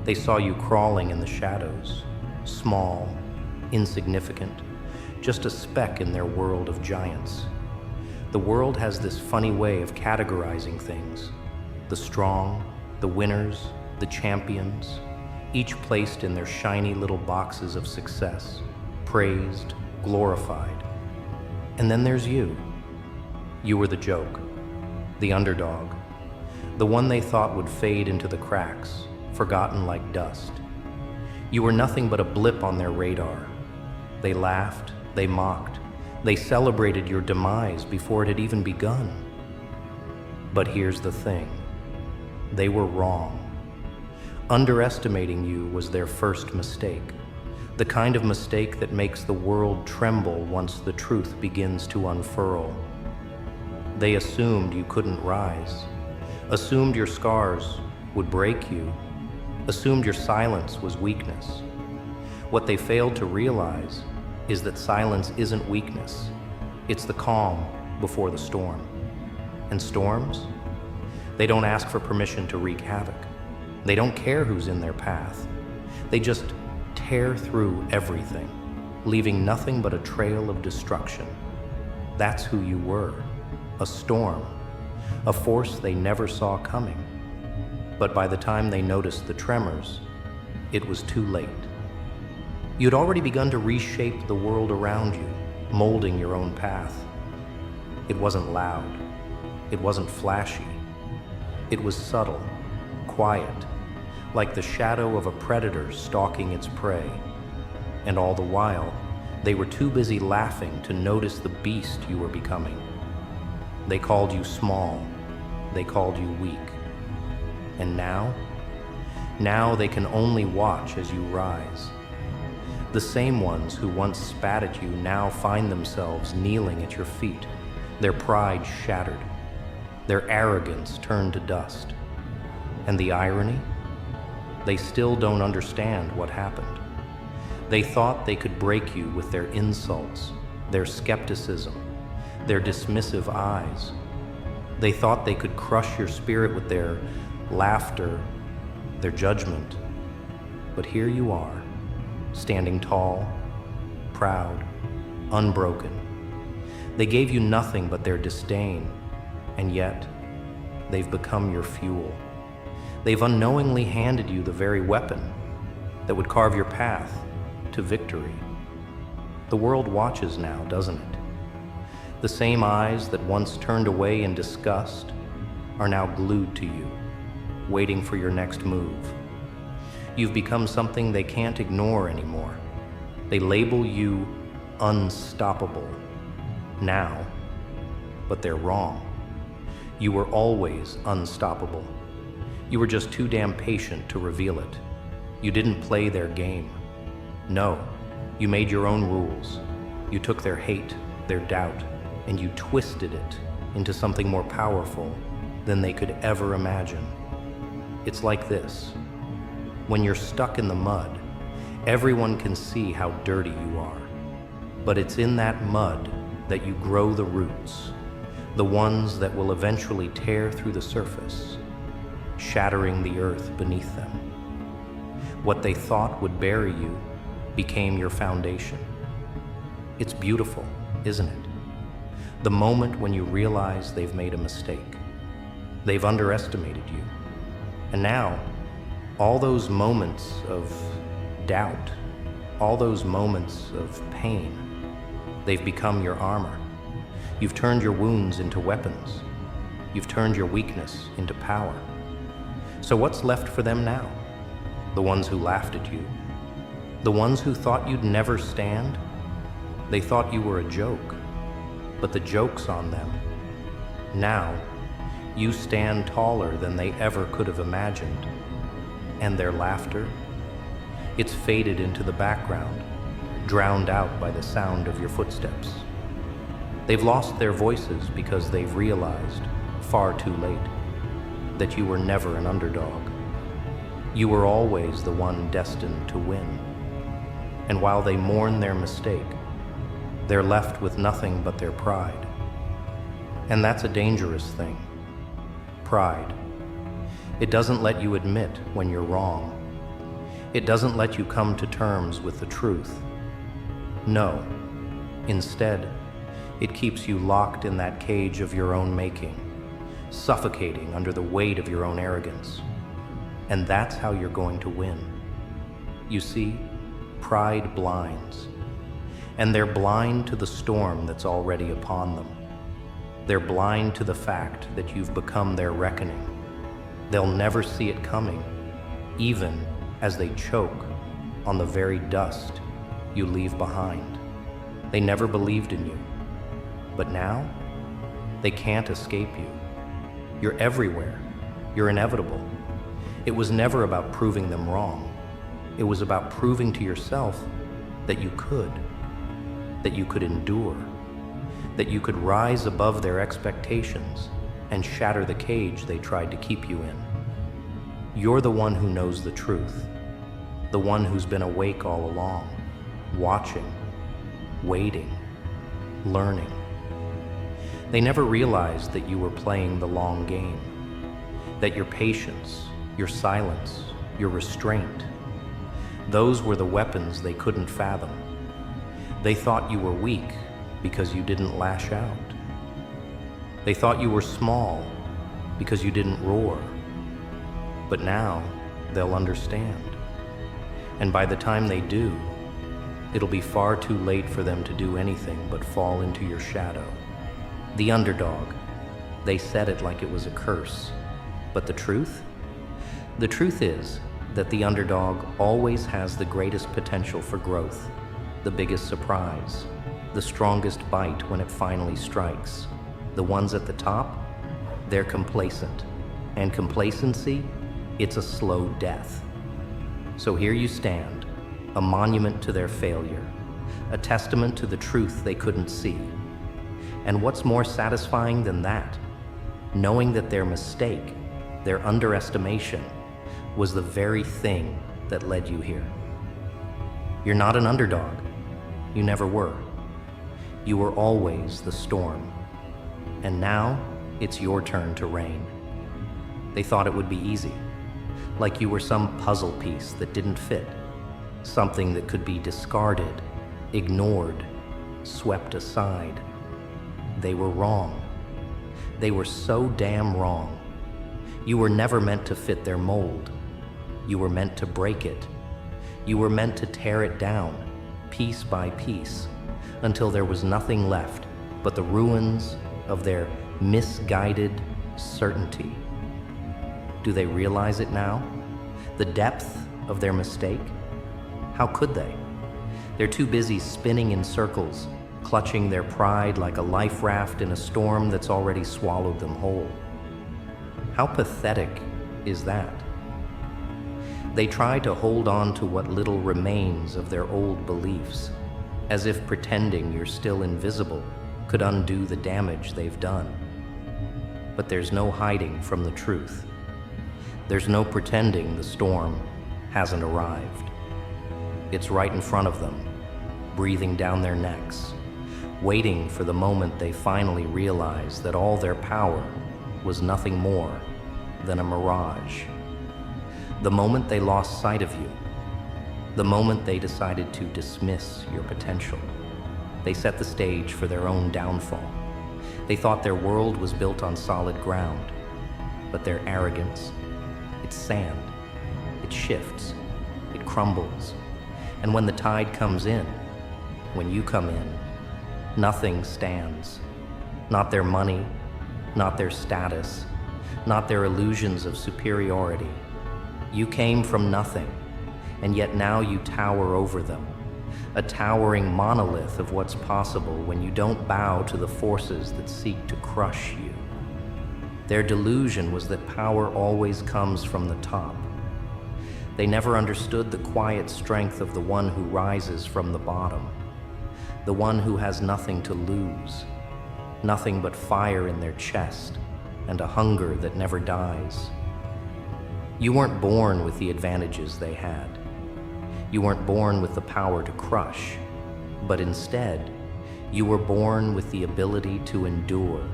They saw you crawling in the shadows, small, insignificant, just a speck in their world of giants. The world has this funny way of categorizing things. The strong, the winners, the champions, each placed in their shiny little boxes of success, praised, glorified. And then there's you. You were the joke, the underdog, the one they thought would fade into the cracks, forgotten like dust. You were nothing but a blip on their radar. They laughed, they mocked, they celebrated your demise before it had even begun. But here's the thing. They were wrong. Underestimating you was their first mistake, the kind of mistake that makes the world tremble once the truth begins to unfurl. They assumed you couldn't rise, assumed your scars would break you, assumed your silence was weakness. What they failed to realize is that silence isn't weakness. It's the calm before the storm. And storms? They don't ask for permission to wreak havoc. They don't care who's in their path. They just tear through everything, leaving nothing but a trail of destruction. That's who you were, a storm, a force they never saw coming. But by the time they noticed the tremors, it was too late. You'd already begun to reshape the world around you, molding your own path. It wasn't loud. It wasn't flashy. It was subtle, quiet, like the shadow of a predator stalking its prey. And all the while, they were too busy laughing to notice the beast you were becoming. They called you small. They called you weak. And now they can only watch as you rise. The same ones who once spat at you now find themselves kneeling at your feet, their pride shattered, their arrogance turned to dust. And the irony? They still don't understand what happened. They thought they could break you with their insults, their skepticism, their dismissive eyes. They thought they could crush your spirit with their laughter, their judgment. But here you are, standing tall, proud, unbroken. They gave you nothing but their disdain, and yet they've become your fuel. They've unknowingly handed you the very weapon that would carve your path to victory. The world watches now, doesn't it? The same eyes that once turned away in disgust are now glued to you, waiting for your next move. You've become something they can't ignore anymore. They label you unstoppable now, but they're wrong. You were always unstoppable. You were just too damn patient to reveal it. You didn't play their game. No, you made your own rules. You took their hate, their doubt, and you twisted it into something more powerful than they could ever imagine. It's like this. When you're stuck in the mud, everyone can see how dirty you are. But it's in that mud that you grow the roots, the ones that will eventually tear through the surface, shattering the earth beneath them. What they thought would bury you became your foundation. It's beautiful, isn't it? The moment when you realize they've made a mistake. They've underestimated you. And now, all those moments of doubt, all those moments of pain, they've become your armor. You've turned your wounds into weapons. You've turned your weakness into power. So what's left for them now? The ones who laughed at you? The ones who thought you'd never stand? They thought you were a joke, but the joke's on them. Now, you stand taller than they ever could have imagined. And their laughter? It's faded into the background, drowned out by the sound of your footsteps. They've lost their voices because they've realized, far too late, that you were never an underdog. You were always the one destined to win. And while they mourn their mistake, they're left with nothing but their pride. And that's a dangerous thing. Pride. It doesn't let you admit when you're wrong, It doesn't let you come to terms with the truth. No, instead, it keeps you locked in that cage of your own making, suffocating under the weight of your own arrogance. And that's how you're going to win. You see, pride blinds, and they're blind to the storm that's already upon them. They're blind to the fact that you've become their reckoning. They'll never see it coming, even as they choke on the very dust you leave behind. They never believed in you, but now they can't escape you. You're everywhere. You're inevitable. It was never about proving them wrong. It was about proving to yourself that you could endure, that you could rise above their expectations and shatter the cage they tried to keep you in. You're the one who knows the truth, the one who's been awake all along, watching, waiting, learning. They never realized that you were playing the long game, that your patience, your silence, your restraint, those were the weapons they couldn't fathom. They thought you were weak because you didn't lash out. They thought you were small because you didn't roar. But now they'll understand. And by the time they do, it'll be far too late for them to do anything but fall into your shadow. The underdog. They said it like it was a curse. But the truth? The truth is that the underdog always has the greatest potential for growth, the biggest surprise, the strongest bite when it finally strikes. The ones at the top, they're complacent. And complacency, it's a slow death. So here you stand, a monument to their failure, a testament to the truth they couldn't see. And what's more satisfying than that? Knowing that their mistake, their underestimation, was the very thing that led you here. You're not an underdog. You never were. You were always the storm. And now, it's your turn to reign. They thought it would be easy, like you were some puzzle piece that didn't fit, something that could be discarded, ignored, swept aside. They were wrong. They were so damn wrong. You were never meant to fit their mold. You were meant to break it. You were meant to tear it down, piece by piece, until there was nothing left but the ruins of their misguided certainty. Do they realize it now? The depth of their mistake? How could they? They're too busy spinning in circles, clutching their pride like a life raft in a storm that's already swallowed them whole. How pathetic is that? They try to hold on to what little remains of their old beliefs, as if pretending you're still invisible could undo the damage they've done. But there's no hiding from the truth. There's no pretending the storm hasn't arrived. It's right in front of them, breathing down their necks, waiting for the moment they finally realize that all their power was nothing more than a mirage. The moment they lost sight of you, the moment they decided to dismiss your potential, they set the stage for their own downfall. They thought their world was built on solid ground, but their arrogance, it's sand. It shifts, it crumbles, and when the tide comes in, when you come in, nothing stands. Not their money, not their status, not their illusions of superiority. You came from nothing, and yet now you tower over them, a towering monolith of what's possible when you don't bow to the forces that seek to crush you. Their delusion was that power always comes from the top. They never understood the quiet strength of the one who rises from the bottom, the one who has nothing to lose, nothing but fire in their chest and a hunger that never dies. You weren't born with the advantages they had. You weren't born with the power to crush, but instead, you were born with the ability to endure,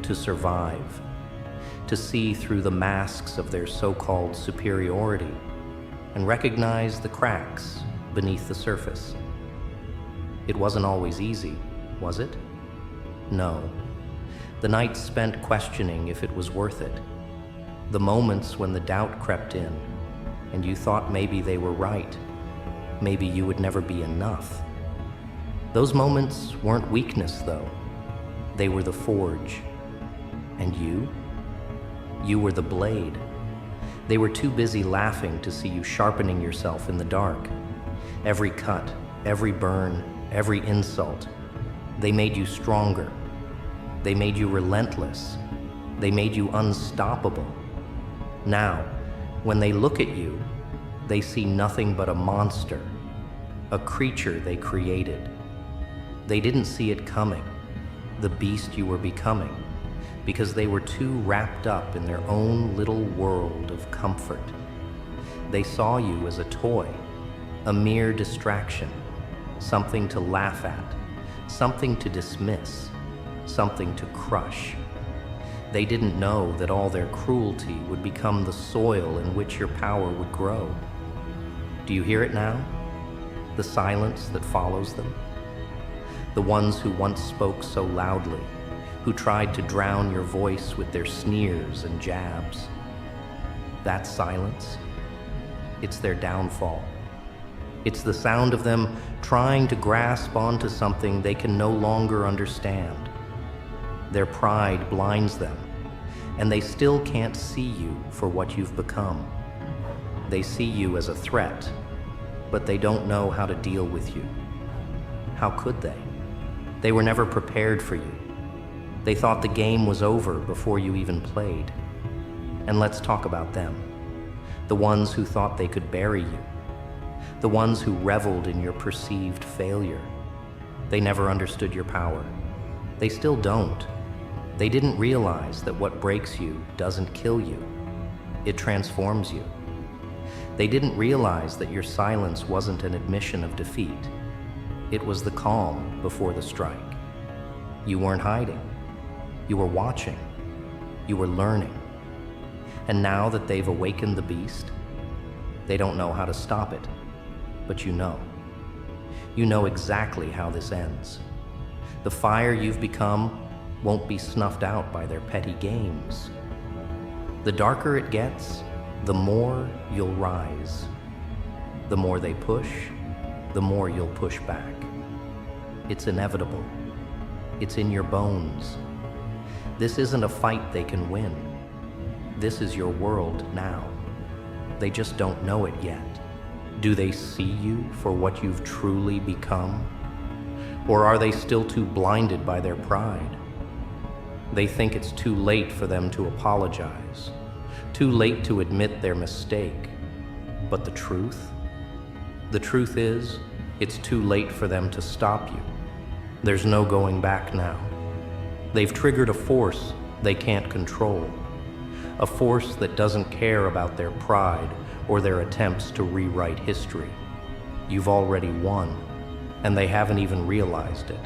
to survive, to see through the masks of their so-called superiority, and recognize the cracks beneath the surface. It wasn't always easy, was it? No. The nights spent questioning if it was worth it. The moments when the doubt crept in, and you thought maybe they were right. Maybe you would never be enough. Those moments weren't weakness, though. They were the forge. And you? You were the blade. They were too busy laughing to see you sharpening yourself in the dark. Every cut, every burn, every insult, they made you stronger. They made you relentless. They made you unstoppable. Now, when they look at you, they see nothing but a monster, a creature they created. They didn't see it coming, the beast you were becoming, because they were too wrapped up in their own little world of comfort. They saw you as a toy, a mere distraction, something to laugh at, something to dismiss, something to crush. They didn't know that all their cruelty would become the soil in which your power would grow. Do you hear it now? The silence that follows them? The ones who once spoke so loudly, who tried to drown your voice with their sneers and jabs. That silence, it's their downfall. It's the sound of them trying to grasp onto something they can no longer understand. Their pride blinds them, and they still can't see you for what you've become. They see you as a threat, but they don't know how to deal with you. How could they? They were never prepared for you. They thought the game was over before you even played. And let's talk about them. The ones who thought they could bury you. The ones who reveled in your perceived failure. They never understood your power. They still don't. They didn't realize that what breaks you doesn't kill you. It transforms you. They didn't realize that your silence wasn't an admission of defeat. It was the calm before the strike. You weren't hiding. You were watching. You were learning. And now that they've awakened the beast, they don't know how to stop it. But you know. You know exactly how this ends. The fire you've become won't be snuffed out by their petty games. The darker it gets, the more you'll rise. The more they push, the more you'll push back. It's inevitable. It's in your bones. This isn't a fight they can win. This is your world now. They just don't know it yet. Do they see you for what you've truly become? Or are they still too blinded by their pride? They think it's too late for them to apologize, too late to admit their mistake. But the truth? The truth is, it's too late for them to stop you. There's no going back now. They've triggered a force they can't control, a force that doesn't care about their pride or their attempts to rewrite history. You've already won, and they haven't even realized it.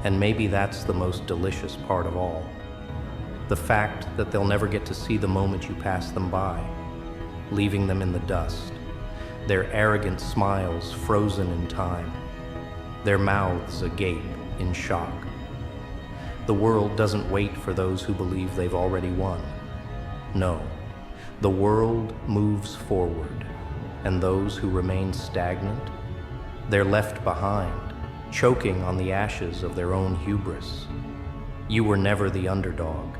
And maybe that's the most delicious part of all. The fact that they'll never get to see the moment you pass them by, leaving them in the dust, their arrogant smiles frozen in time, their mouths agape in shock. The world doesn't wait for those who believe they've already won. No, the world moves forward, and those who remain stagnant, they're left behind, choking on the ashes of their own hubris. You were never the underdog.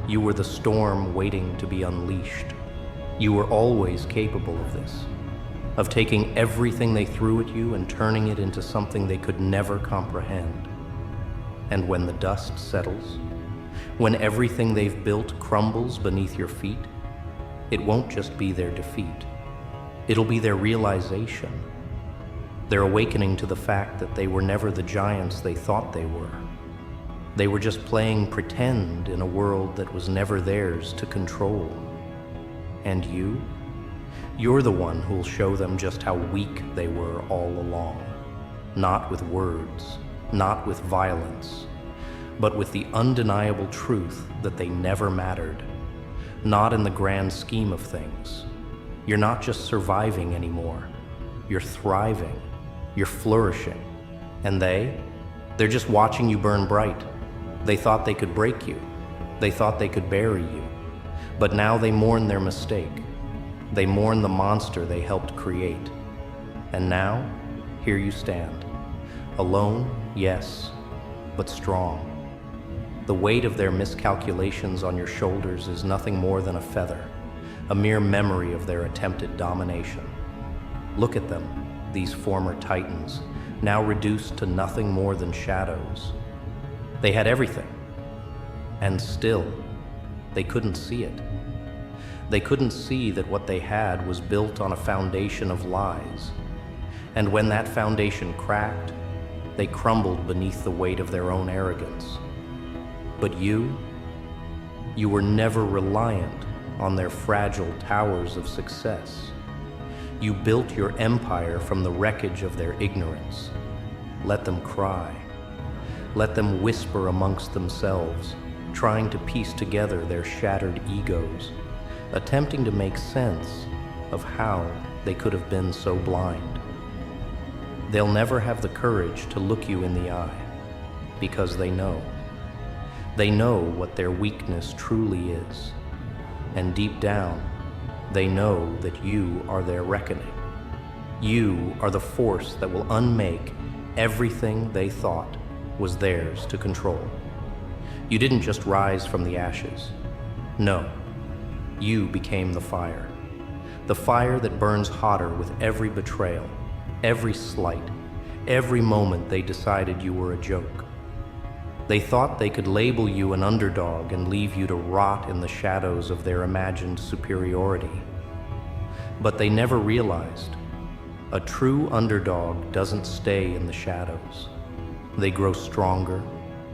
You were the storm waiting to be unleashed. You were always capable of this, of taking everything they threw at you and turning it into something they could never comprehend. And when the dust settles, when everything they've built crumbles beneath your feet, it won't just be their defeat. It'll be their realization. Their awakening to the fact that they were never the giants they thought they were. They were just playing pretend in a world that was never theirs to control. And you're the one who'll show them just how weak they were all along. Not with words, not with violence, but with the undeniable truth that they never mattered. Not in the grand scheme of things, You're not just surviving anymore. You're thriving. You're flourishing. And they're just watching you burn bright. They thought they could break you. They thought they could bury you. But now they mourn their mistake. They mourn the monster they helped create. And now, here you stand. Alone, yes, but strong. The weight of their miscalculations on your shoulders is nothing more than a feather, a mere memory of their attempted domination. Look at them, these former titans, now reduced to nothing more than shadows. They had everything, and still, they couldn't see it. They couldn't see that what they had was built on a foundation of lies. And when that foundation cracked, they crumbled beneath the weight of their own arrogance. But you were never reliant on their fragile towers of success. You built your empire from the wreckage of their ignorance. Let them cry. Let them whisper amongst themselves, trying to piece together their shattered egos, attempting to make sense of how they could have been so blind. They'll never have the courage to look you in the eye, because they know. They know what their weakness truly is, and deep down, they know that you are their reckoning. You are the force that will unmake everything they thought was theirs to control. You didn't just rise from the ashes. No, you became the fire that burns hotter with every betrayal, every slight, every moment they decided you were a joke. They thought they could label you an underdog and leave you to rot in the shadows of their imagined superiority. But they never realized a true underdog doesn't stay in the shadows. They grow stronger,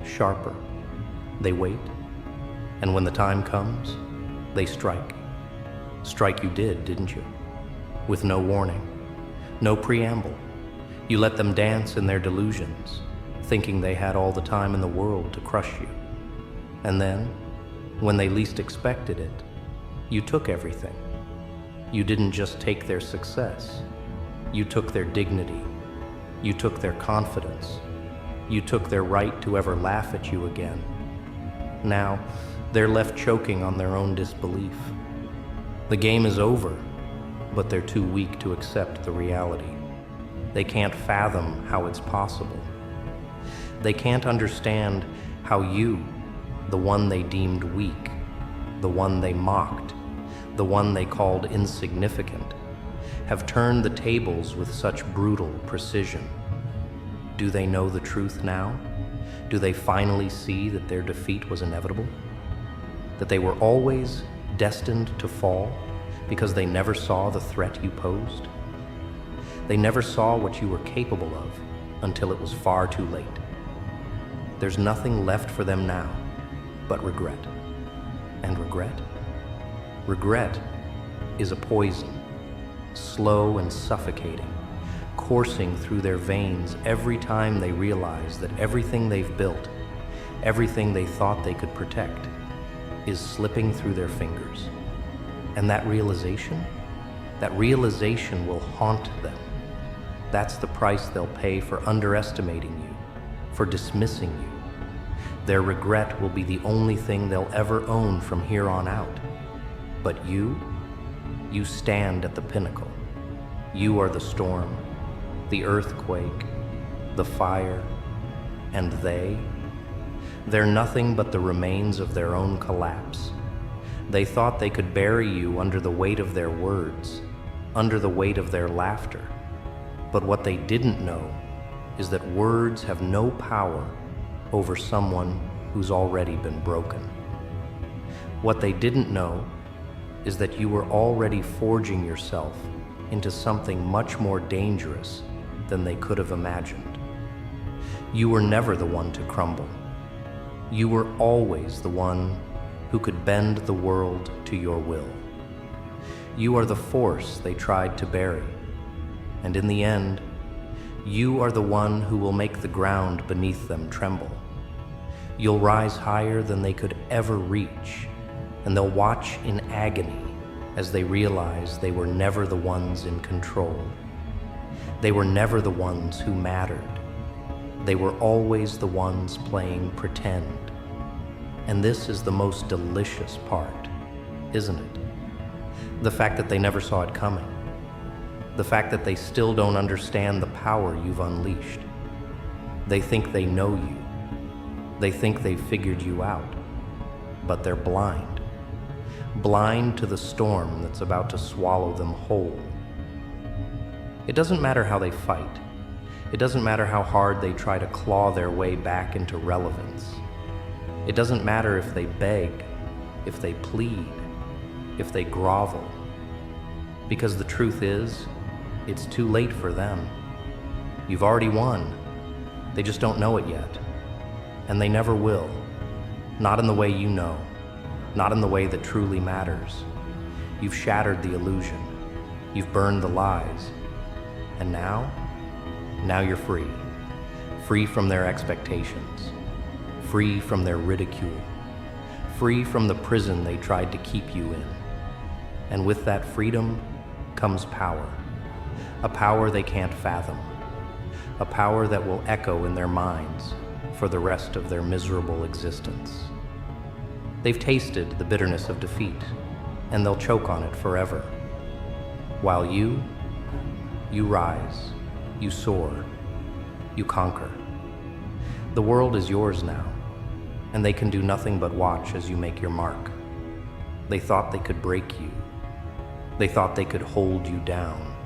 sharper. They wait, and when the time comes, they strike. Strike you did, didn't you? With no warning, no preamble. You let them dance in their delusions, thinking they had all the time in the world to crush you. And then, when they least expected it, you took everything. You didn't just take their success. You took their dignity. You took their confidence. You took their right to ever laugh at you again. Now, they're left choking on their own disbelief. The game is over, but they're too weak to accept the reality. They can't fathom how it's possible. They can't understand how you, the one they deemed weak, the one they mocked, the one they called insignificant, have turned the tables with such brutal precision. Do they know the truth now? Do they finally see that their defeat was inevitable? That they were always destined to fall because they never saw the threat you posed? They never saw what you were capable of until it was far too late. There's nothing left for them now but regret. And regret? Regret is a poison, slow and suffocating, coursing through their veins every time they realize that everything they've built, everything they thought they could protect, is slipping through their fingers. And that realization will haunt them. That's the price they'll pay for underestimating you, for dismissing you. Their regret will be the only thing they'll ever own from here on out. But you stand at the pinnacle. You are the storm, the earthquake, the fire, and they're nothing but the remains of their own collapse. They thought they could bury you under the weight of their words, under the weight of their laughter. But what they didn't know is that words have no power over someone who's already been broken. What they didn't know is that you were already forging yourself into something much more dangerous than they could have imagined. You were never the one to crumble. You were always the one who could bend the world to your will. You are the force they tried to bury, and in the end, you are the one who will make the ground beneath them tremble. You'll rise higher than they could ever reach, and they'll watch in agony as they realized they were never the ones in control. They were never the ones who mattered. They were always the ones playing pretend. And this is the most delicious part, isn't it? The fact that they never saw it coming. The fact that they still don't understand the power you've unleashed. They think they know you. They think they've figured you out. But they're blind. Blind to the storm that's about to swallow them whole. It doesn't matter how they fight. It doesn't matter how hard they try to claw their way back into relevance. It doesn't matter if they beg, if they plead, if they grovel. Because the truth is, it's too late for them. You've already won. They just don't know it yet. And they never will. Not in the way you know. Not in the way that truly matters. You've shattered the illusion. You've burned the lies. And now you're free. Free from their expectations. Free from their ridicule. Free from the prison they tried to keep you in. And with that freedom comes power. A power they can't fathom. A power that will echo in their minds for the rest of their miserable existence. They've tasted the bitterness of defeat, and they'll choke on it forever. While you rise, you soar, you conquer. The world is yours now, and they can do nothing but watch as you make your mark. They thought they could break you. They thought they could hold you down.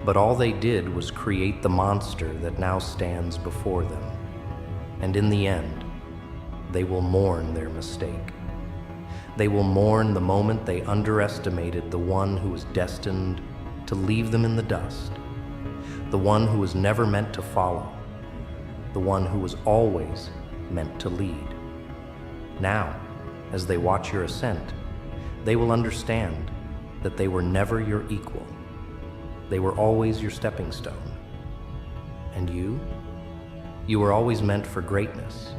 But all they did was create the monster that now stands before them. And in the end, they will mourn their mistake. They will mourn the moment they underestimated the one who was destined to leave them in the dust, the one who was never meant to follow, the one who was always meant to lead. Now, as they watch your ascent, they will understand that they were never your equal. They were always your stepping stone. And you were always meant for greatness.